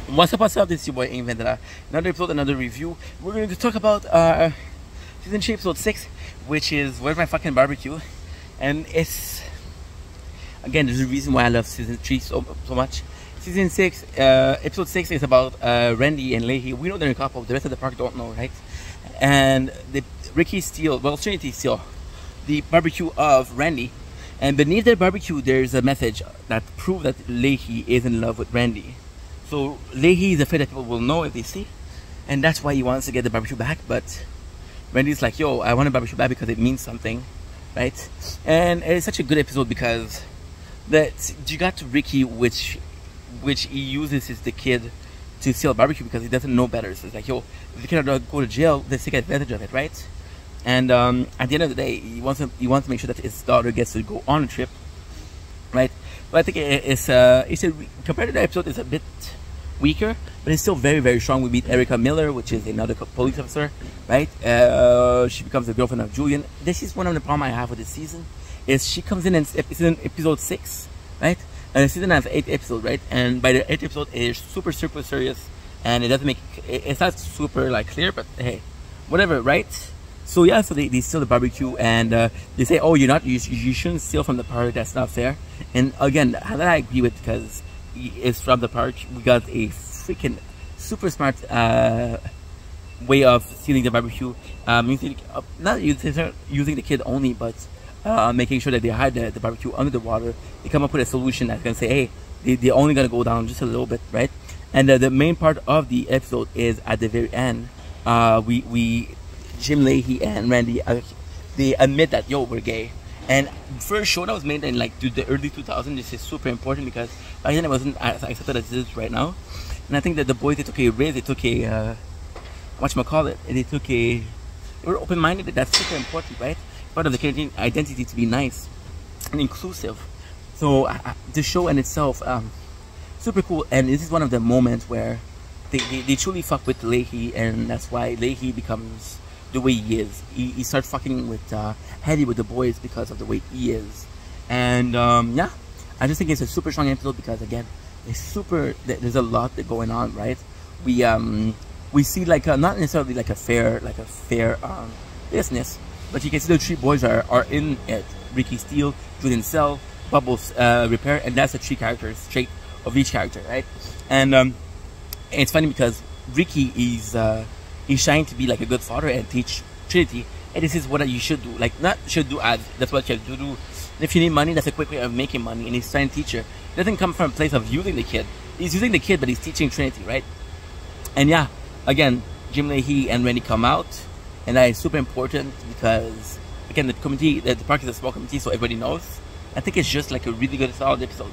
What's up? This is your boy Aim Vendetta. Another episode, another review. We're going to talk about season 3, episode 6, which is Where's My Fucking Barbecue? And it's, again, there's a reason why I love season 3 so much. Season 6, episode 6 is about Randy and Leahy. We know they're a couple, the rest of the park don't know, right? And Trinity steal the barbecue of Randy. And beneath their barbecue, there's a message that proves that Leahy is in love with Randy. So Leahy is afraid that people will know if they see, and that's why he wants to get the barbecue back. But Randy's like, yo, I want a barbecue back because it means something, right? And it's such a good episode because that you got to Ricky, which he uses the kid to steal a barbecue because he doesn't know better. So it's like, yo, if the kid go to jail, let's take advantage of it, right? And at the end of the day, he wants to make sure that his daughter gets to go on a trip, right? But I think it's compared to the episode, it's a bit weaker, but it's still very, very strong. We meet Erica Miller, which is another police officer, right? She becomes the girlfriend of Julian. This is one of the problems I have with this season, is she comes in and it's in episode 6, right? And the season has 8 episodes, right? And by the 8th episode, it's super serious, and it doesn't make it's not super like clear, but hey, whatever, right? So yeah, so they steal the barbecue, and they say, oh, you shouldn't steal from the park, that's not fair. And again, that I agree with, because it's from the park. We got a freaking super smart way of stealing the barbecue, not using the kid only, but making sure that they hide the barbecue under the water. They come up with a solution that's gonna say, hey, they're only gonna go down just a little bit, right? And the main part of the episode is at the very end. Jim Leahy and Randy, they admit that, yo, we're gay. And first show that was made in like the early 2000s, this is super important because back then it wasn't as accepted as it is right now. And I think that the boys, they took a risk, they took a whatchamacallit, they were open-minded. That's super important, right? Part of the Canadian identity to be nice and inclusive. So the show in itself, super cool. And this is one of the moments where they truly fuck with Leahy, and that's why Leahy becomes the way he is. He starts fucking with Hetty with the boys because of the way he is. And yeah, I just think it's a super strong episode because, again, it's there's a lot going on, right? We see like not necessarily like a fair business, but you can see the 3 boys are in it. Ricky Steele, Julian Sell, Bubbles Repair, and that's the 3 characters trait of each character, right? And it's funny because Ricky is he's trying to be like a good father and teach Trinity, and this is what you should do. Like, not should do, as that's what you have to do. And if you need money, that's a quick way of making money. And he's trying to teach her. It doesn't come from a place of using the kid. He's using the kid, but he's teaching Trinity, right? And yeah, again, Jim Leahy and Randy come out, and that is super important because, again, the park is a small community, so everybody knows. I think it's just like a really good, solid episode.